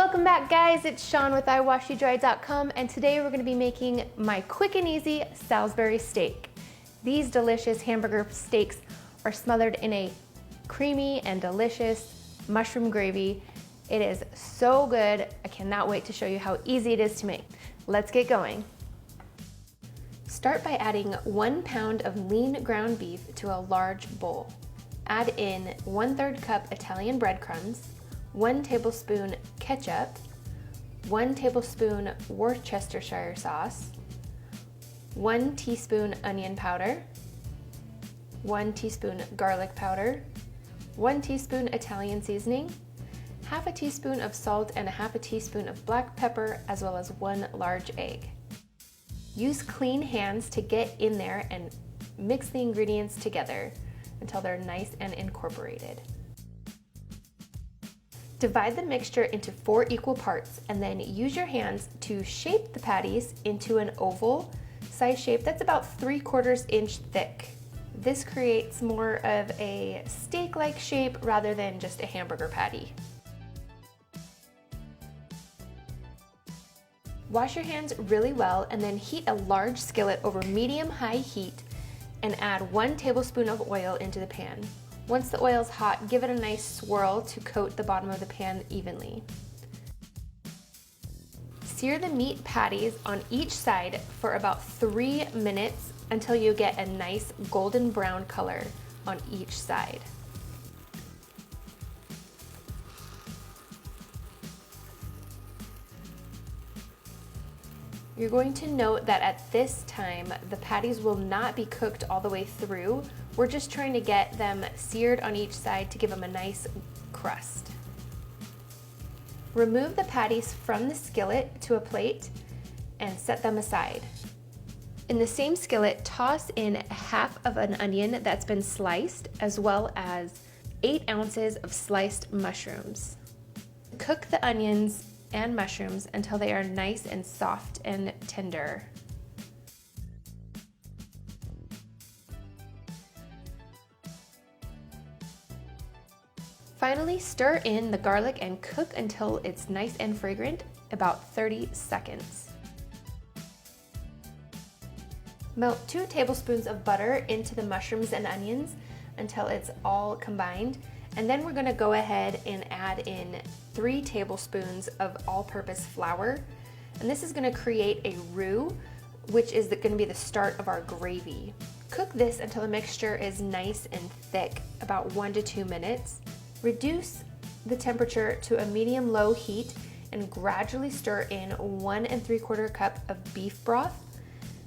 Welcome back, guys. It's Sean with iwashyoudry.com, and today we're going to be making my quick and easy Salisbury steak. These delicious hamburger steaks are smothered in a creamy and delicious mushroom gravy. It is so good. I cannot wait to show you how easy it is to make. Let's get going. Start by adding 1 pound of lean ground beef to a large bowl. Add in 1/3 cup Italian breadcrumbs, 1 tablespoon ketchup, 1 tablespoon Worcestershire sauce, 1 teaspoon onion powder, 1 teaspoon garlic powder, 1 teaspoon Italian seasoning, half a teaspoon of salt and a half a teaspoon of black pepper, as well as 1 large egg. Use clean hands to get in there and mix the ingredients together until they're nice and incorporated. Divide the mixture into 4 equal parts and then use your hands to shape the patties into an oval size shape that's about 3/4 inch thick. This creates more of a steak-like shape rather than just a hamburger patty. Wash your hands really well and then heat a large skillet over medium-high heat and add 1 tablespoon of oil into the pan. Once the oil is hot, give it a nice swirl to coat the bottom of the pan evenly. Sear the meat patties on each side for about 3 minutes until you get a nice golden brown color on each side. You're going to note that at this time, the patties will not be cooked all the way through. We're just trying to get them seared on each side to give them a nice crust. Remove the patties from the skillet to a plate and set them aside. In the same skillet, toss in half of an onion that's been sliced, as well as 8 ounces of sliced mushrooms. Cook the onions and mushrooms until they are nice and soft and tender. Finally, stir in the garlic and cook until it's nice and fragrant, about 30 seconds. Melt 2 tablespoons of butter into the mushrooms and onions until it's all combined. And then we're gonna go ahead and add in 3 tablespoons of all-purpose flour. And this is gonna create a roux, which is gonna be the start of our gravy. Cook this until the mixture is nice and thick, about 1 to 2 minutes. Reduce the temperature to a medium-low heat and gradually stir in 1 3/4 cup of beef broth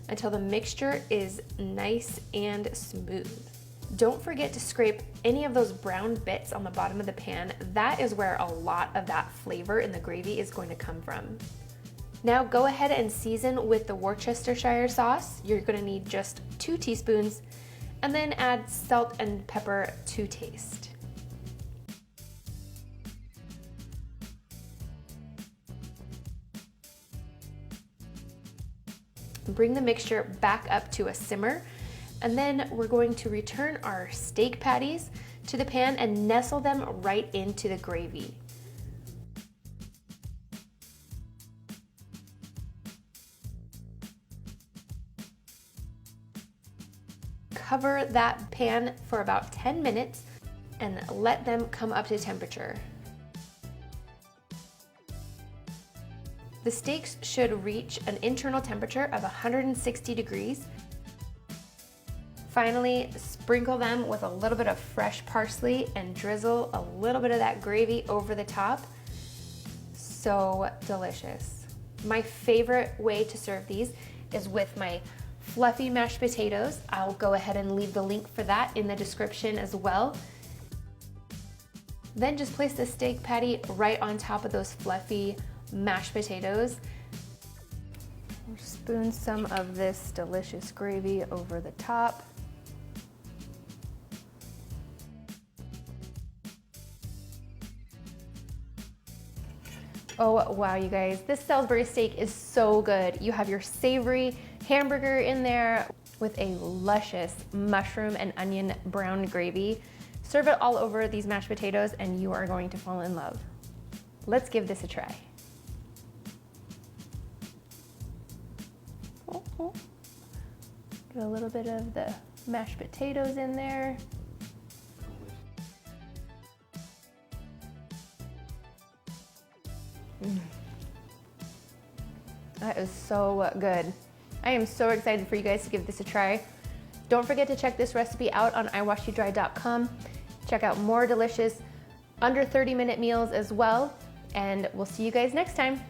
until the mixture is nice and smooth. Don't forget to scrape any of those brown bits on the bottom of the pan. That is where a lot of that flavor in the gravy is going to come from. Now go ahead and season with the Worcestershire sauce. You're going to need just 2 teaspoons, and then add salt and pepper to taste. Bring the mixture back up to a simmer. And then we're going to return our steak patties to the pan and nestle them right into the gravy. Cover that pan for about 10 minutes and let them come up to temperature. The steaks should reach an internal temperature of 160 degrees. Finally, sprinkle them with a little bit of fresh parsley and drizzle a little bit of that gravy over the top. So delicious. My favorite way to serve these is with my fluffy mashed potatoes. I'll go ahead and leave the link for that in the description as well. Then just place the steak patty right on top of those fluffy mashed potatoes. Spoon some of this delicious gravy over the top. Oh wow, you guys, this Salisbury steak is so good. You have your savory hamburger in there with a luscious mushroom and onion brown gravy. Serve it all over these mashed potatoes and you are going to fall in love. Let's give this a try. Get a little bit of the mashed potatoes in there. That is so good. I am so excited for you guys to give this a try. Don't forget to check this recipe out on iwashyouDry.com. Check out more delicious under 30-minute meals as well, and we'll see you guys next time.